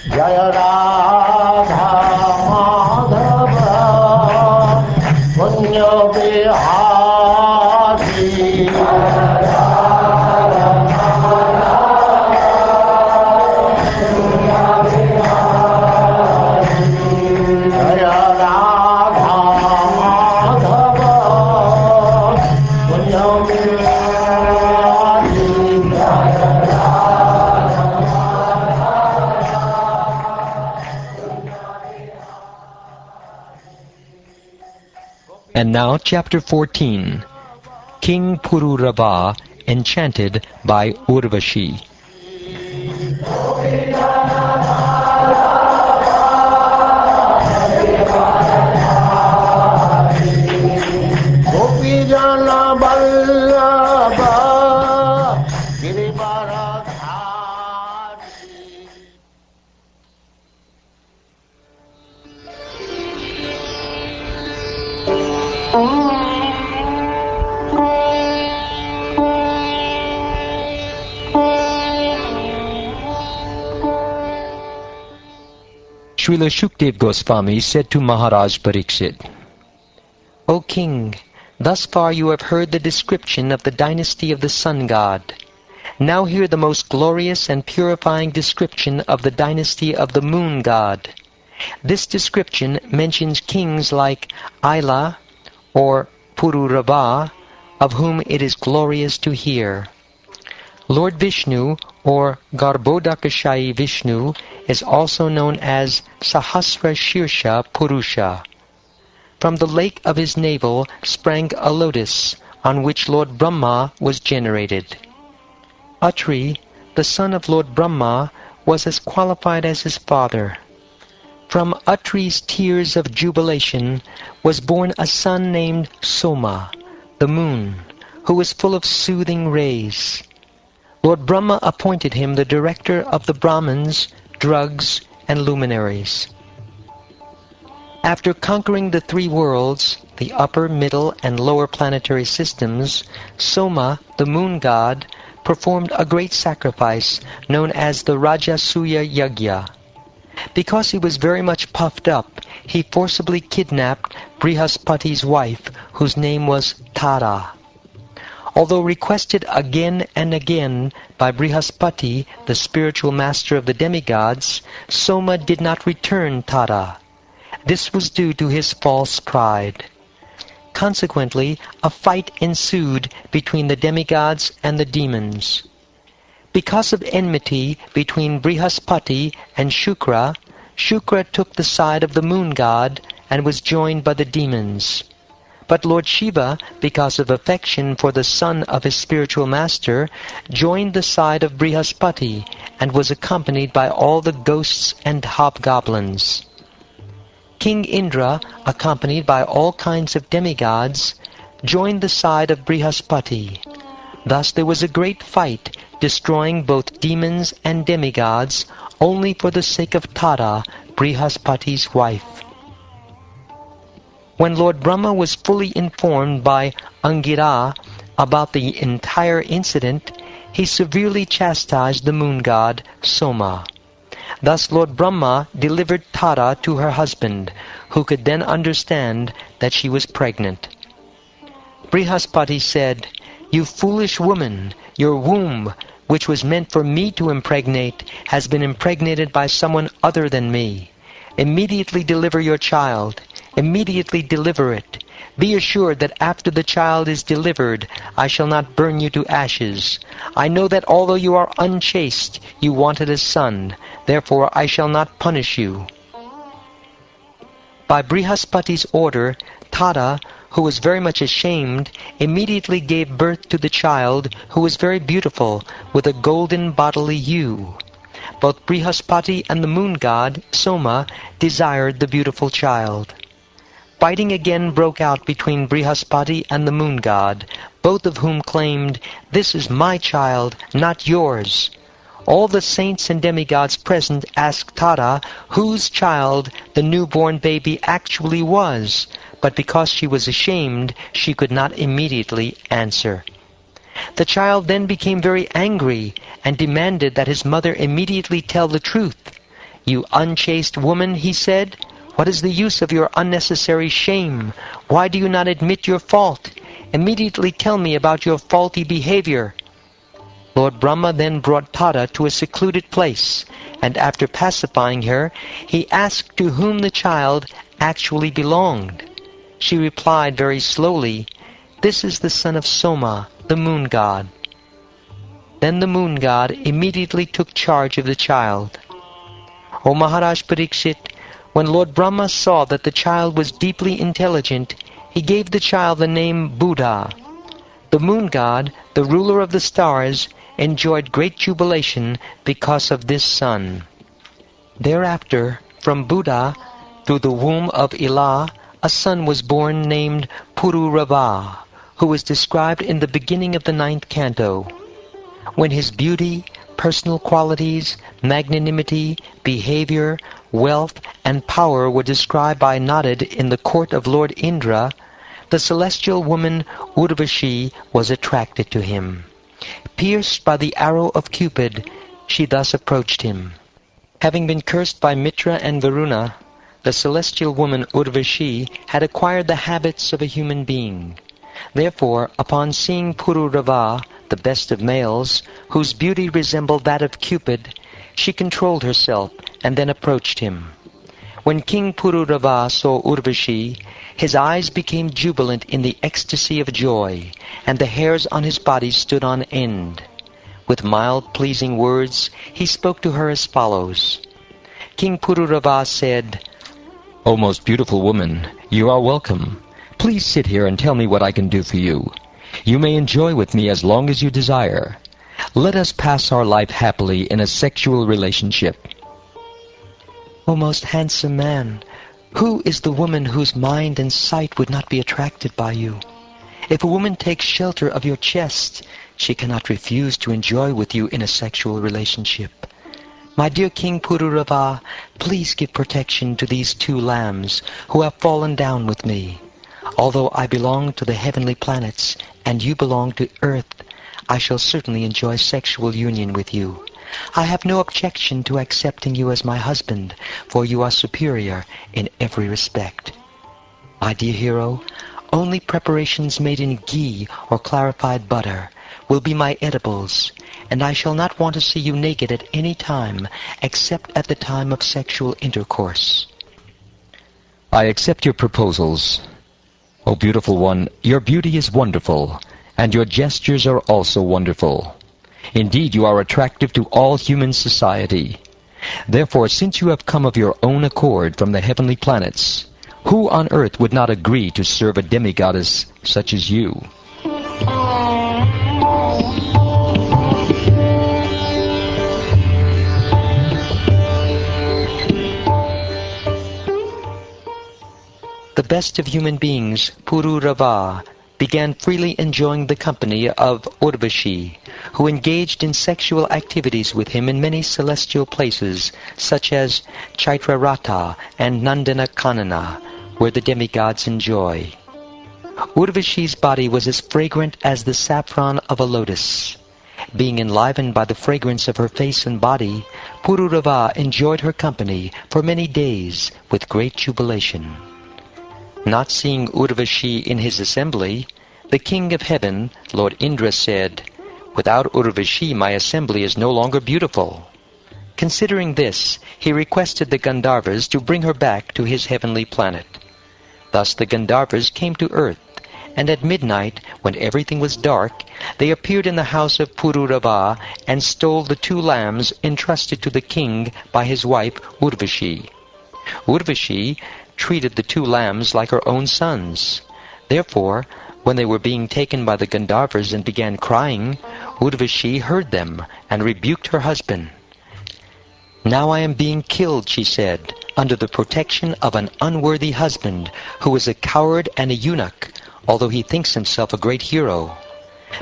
Jaya Radha Madhava Punya Bihari And now, Chapter 14, King Pururava, enchanted by Urvashi. Srila Shukdev Goswami said to Maharaj Pariksit, O king, thus far you have heard the description of the dynasty of the sun god. Now hear the most glorious and purifying description of the dynasty of the moon god. This description mentions kings like Aila or Pururava, of whom it is glorious to hear. Lord Vishnu, or Garbhodakashayi Vishnu, is also known as Sahasra Shirsha Purusha. From the lake of his navel sprang a lotus, on which Lord Brahma was generated. Atri, the son of Lord Brahma, was as qualified as his father. From Atri's tears of jubilation was born a son named Soma, the moon, who was full of soothing rays. Lord Brahma appointed him the director of the Brahmins, drugs, and luminaries. After conquering the three worlds, the upper, middle, and lower planetary systems, Soma, the moon god, performed a great sacrifice known as the Rajasuya Yagya. Because he was very much puffed up, he forcibly kidnapped Brihaspati's wife, whose name was Tara. Although requested again and again by Brihaspati, the spiritual master of the demigods, Soma did not return Tara. This was due to his false pride. Consequently, a fight ensued between the demigods and the demons. Because of enmity between Brihaspati and Shukra, Shukra took the side of the moon god and was joined by the demons. But Lord Shiva, because of affection for the son of his spiritual master, joined the side of Brihaspati and was accompanied by all the ghosts and hobgoblins. King Indra, accompanied by all kinds of demigods, joined the side of Brihaspati. Thus there was a great fight, destroying both demons and demigods, only for the sake of Tara, Brihaspati's wife. When Lord Brahma was fully informed by Angira about the entire incident, he severely chastised the moon god, Soma. Thus Lord Brahma delivered Tara to her husband, who could then understand that she was pregnant. Brihaspati said, "You foolish woman, your womb, which was meant for me to impregnate, has been impregnated by someone other than me. Immediately deliver your child. Immediately deliver it. Be assured that after the child is delivered, I shall not burn you to ashes. I know that although you are unchaste, you wanted a son. Therefore I shall not punish you." By Brihaspati's order, Tara, who was very much ashamed, immediately gave birth to the child, who was very beautiful, with a golden bodily hue. Both Brihaspati and the moon god, Soma, desired the beautiful child. Fighting again broke out between Brihaspati and the moon god, both of whom claimed, "This is my child, not yours." All the saints and demigods present asked Tara whose child the newborn baby actually was, but because she was ashamed, she could not immediately answer. The child then became very angry and demanded that his mother immediately tell the truth. "You unchaste woman," he said, "what is the use of your unnecessary shame? Why do you not admit your fault? Immediately tell me about your faulty behavior." Lord Brahma then brought Tada to a secluded place, and after pacifying her, he asked to whom the child actually belonged. She replied very slowly, "This is the son of Soma, the moon god." Then the moon god immediately took charge of the child. O Maharaj Parikshit, when Lord Brahma saw that the child was deeply intelligent, he gave the child the name Buddha. The moon god, the ruler of the stars, enjoyed great jubilation because of this son. Thereafter, from Buddha, through the womb of Ila, a son was born named Pururava, who was described in the beginning of the 9th canto. When his beauty, personal qualities, magnanimity, behavior, wealth, and power were described by Narad in the court of Lord Indra, the celestial woman Urvashi was attracted to him. Pierced by the arrow of Cupid, she thus approached him. Having been cursed by Mitra and Varuna, the celestial woman Urvashi had acquired the habits of a human being. Therefore, upon seeing Pururava, the best of males, whose beauty resembled that of Cupid, she controlled herself and then approached him. When King Pururava saw Urvashi, his eyes became jubilant in the ecstasy of joy, and the hairs on his body stood on end. With mild, pleasing words, he spoke to her as follows. King Pururava said, "O most beautiful woman, you are welcome. Please sit here and tell me what I can do for you. You may enjoy with me as long as you desire. Let us pass our life happily in a sexual relationship." O most handsome man, who is the woman whose mind and sight would not be attracted by you? If a woman takes shelter of your chest, she cannot refuse to enjoy with you in a sexual relationship. My dear King Pururava, please give protection to these 2 lambs who have fallen down with me. Although I belong to the heavenly planets and you belong to earth, I shall certainly enjoy sexual union with you. I have no objection to accepting you as my husband, for you are superior in every respect. My dear hero, only preparations made in ghee or clarified butter will be my edibles, and I shall not want to see you naked at any time except at the time of sexual intercourse. I accept your proposals. O beautiful one, your beauty is wonderful, and your gestures are also wonderful. Indeed, you are attractive to all human society. Therefore, since you have come of your own accord from the heavenly planets, who on earth would not agree to serve a demigoddess such as you? The best of human beings, Pururava, began freely enjoying the company of Urvashi, who engaged in sexual activities with him in many celestial places, such as Chaitrarata and Nandana-Kanana, where the demigods enjoy. Urvashi's body was as fragrant as the saffron of a lotus. Being enlivened by the fragrance of her face and body, Pururava enjoyed her company for many days with great jubilation. Not seeing Urvashi in his assembly, the king of heaven, Lord Indra, said, "Without Urvashi my assembly is no longer beautiful." Considering this, he requested the Gandharvas to bring her back to his heavenly planet. Thus the Gandharvas came to earth, and at midnight, when everything was dark, they appeared in the house of Pururava and stole the 2 lambs entrusted to the king by his wife Urvashi. Urvashi treated the 2 lambs like her own sons. Therefore, when they were being taken by the Gandharvas and began crying, Urvashi heard them and rebuked her husband. "Now I am being killed," she said, "under the protection of an unworthy husband who is a coward and a eunuch, although he thinks himself a great hero.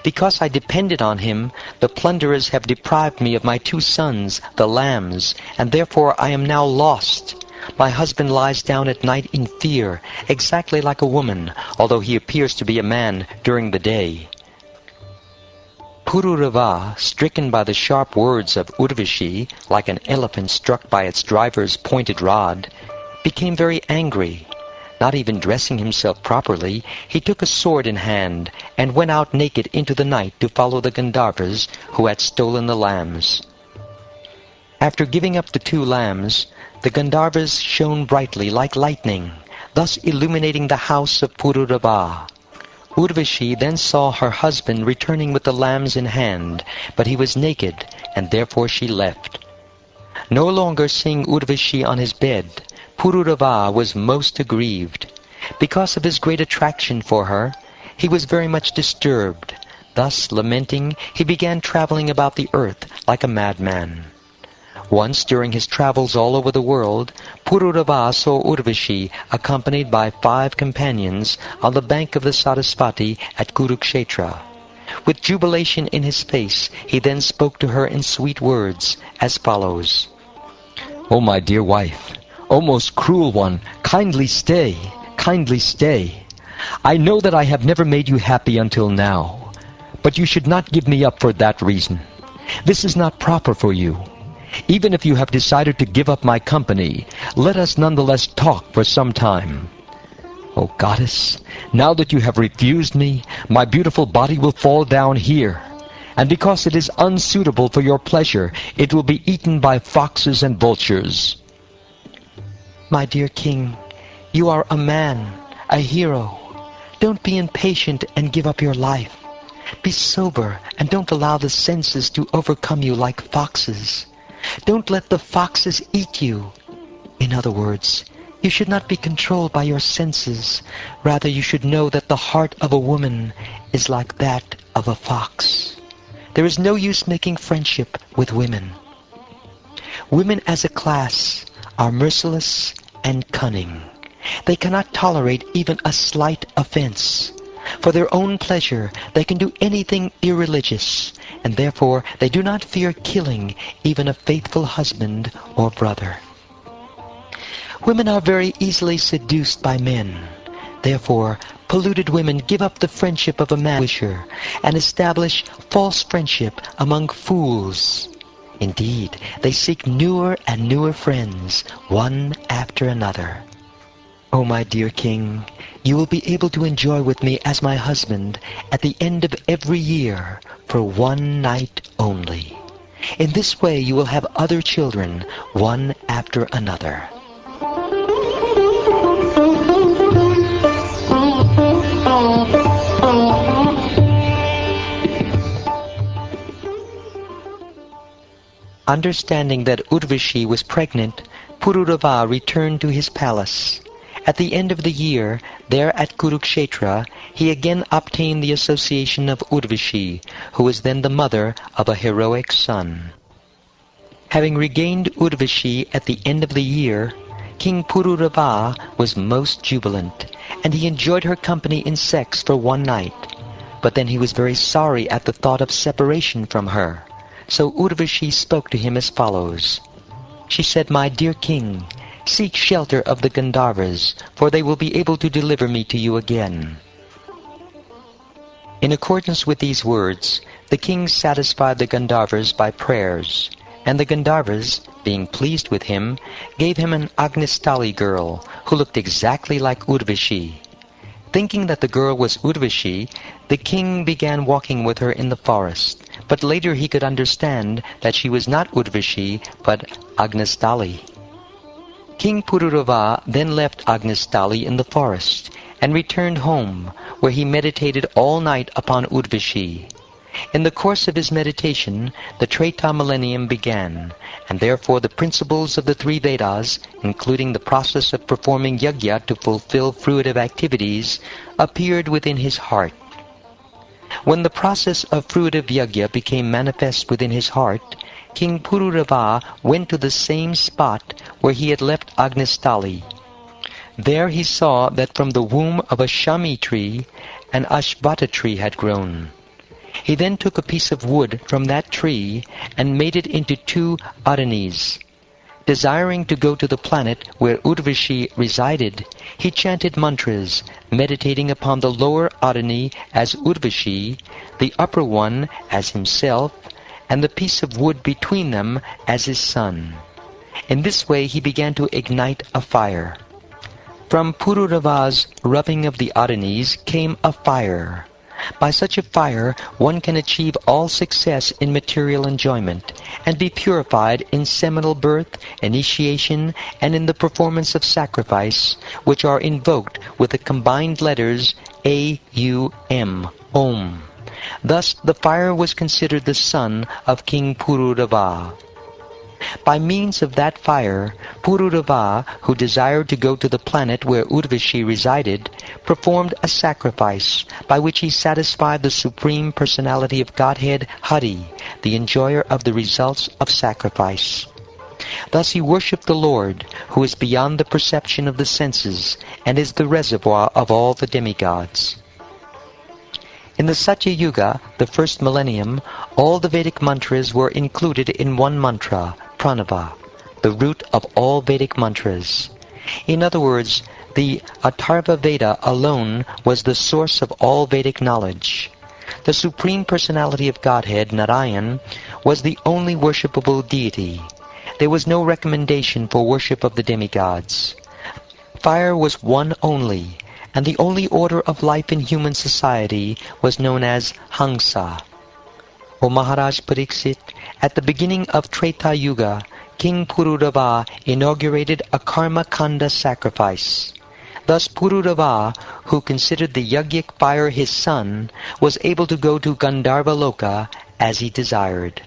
Because I depended on him, the plunderers have deprived me of my 2 sons, the lambs, and therefore I am now lost. My husband lies down at night in fear, exactly like a woman, although he appears to be a man during the day." Pururava, stricken by the sharp words of Urvashi, like an elephant struck by its driver's pointed rod, became very angry. Not even dressing himself properly, he took a sword in hand and went out naked into the night to follow the Gandharvas who had stolen the lambs. After giving up the 2 lambs, the Gandharvas shone brightly like lightning, thus illuminating the house of Pururava. Urvashi then saw her husband returning with the lambs in hand, but he was naked, and therefore she left. No longer seeing Urvashi on his bed, Pururava was most aggrieved. Because of his great attraction for her, he was very much disturbed. Thus, lamenting, he began traveling about the earth like a madman. Once, during his travels all over the world, Pururava saw Urvashi accompanied by 5 companions on the bank of the Sarasvati at Kurukshetra. With jubilation in his face, he then spoke to her in sweet words, as follows. O my dear wife, O most cruel one, kindly stay, kindly stay. I know that I have never made you happy until now, but you should not give me up for that reason. This is not proper for you. Even if you have decided to give up my company, let us nonetheless talk for some time. O goddess, now that you have refused me, my beautiful body will fall down here, and because it is unsuitable for your pleasure, it will be eaten by foxes and vultures. My dear king, you are a man, a hero. Don't be impatient and give up your life. Be sober and don't allow the senses to overcome you like foxes. Don't let the foxes eat you. In other words, you should not be controlled by your senses. Rather, you should know that the heart of a woman is like that of a fox. There is no use making friendship with women. Women as a class are merciless and cunning. They cannot tolerate even a slight offense. For their own pleasure, they can do anything irreligious, and therefore they do not fear killing even a faithful husband or brother. Women are very easily seduced by men. Therefore, polluted women give up the friendship of a man-wisher and establish false friendship among fools. Indeed, they seek newer and newer friends, one after another. O my dear king, you will be able to enjoy with me as my husband at the end of every year for 1 night only. In this way you will have other children, one after another. Understanding that Urvashi was pregnant, Pururava returned to his palace. At the end of the year, there at Kurukshetra, he again obtained the association of Urvashi, who was then the mother of a heroic son. Having regained Urvashi at the end of the year, King Pururava was most jubilant, and he enjoyed her company in sex for 1 night. But then he was very sorry at the thought of separation from her. So Urvashi spoke to him as follows. She said, My dear king, seek shelter of the Gandharvas, for they will be able to deliver me to you again. In accordance with these words, the king satisfied the Gandharvas by prayers, and the Gandharvas, being pleased with him, gave him an Agnistali girl, who looked exactly like Urvashi. Thinking that the girl was Urvashi, the king began walking with her in the forest, but later he could understand that she was not Urvashi, but Agnistali. King Pururava then left Agnistali in the forest and returned home, where he meditated all night upon Urvashi. In the course of his meditation, the Treta millennium began, and therefore the principles of the 3 Vedas, including the process of performing yajna to fulfill fruitive activities, appeared within his heart. When the process of fruitive yajna became manifest within his heart, King Pururava went to the same spot where he had left Agnistali. There he saw that from the womb of a shami tree, an ashvata tree had grown. He then took a piece of wood from that tree and made it into 2 aranis. Desiring to go to the planet where Urvashi resided, he chanted mantras, meditating upon the lower Adani as Urvashi, the upper one as himself, and the piece of wood between them as his son. In this way he began to ignite a fire. From Pururava's rubbing of the Adanis came a fire. By such a fire one can achieve all success in material enjoyment, and be purified in seminal birth, initiation, and in the performance of sacrifice, which are invoked with the combined letters A-U-M, Om. Thus the fire was considered the son of King Pururava. By means of that fire, Pururava, who desired to go to the planet where Urvashi resided, performed a sacrifice by which he satisfied the Supreme Personality of Godhead, Hari, the enjoyer of the results of sacrifice. Thus he worshipped the Lord, who is beyond the perception of the senses, and is the reservoir of all the demigods. In the Satya Yuga, the first millennium, all the Vedic mantras were included in one mantra, Pranava, the root of all Vedic mantras. In other words, the Atharva Veda alone was the source of all Vedic knowledge. The Supreme Personality of Godhead, Narayan, was the only worshipable deity. There was no recommendation for worship of the demigods. Fire was one only, and the only order of life in human society was known as Hamsa. O Maharaj Pariksit, at the beginning of Treta Yuga, King Pururava inaugurated a Karma Kanda sacrifice. Thus Pururava, who considered the Yajnik fire his son, was able to go to Gandharva Loka as he desired.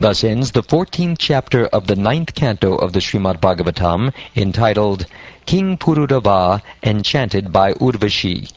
Thus ends the 14th chapter of the 9th canto of the Śrīmad-Bhāgavatam, entitled King Pururava Enchanted by Urvashi.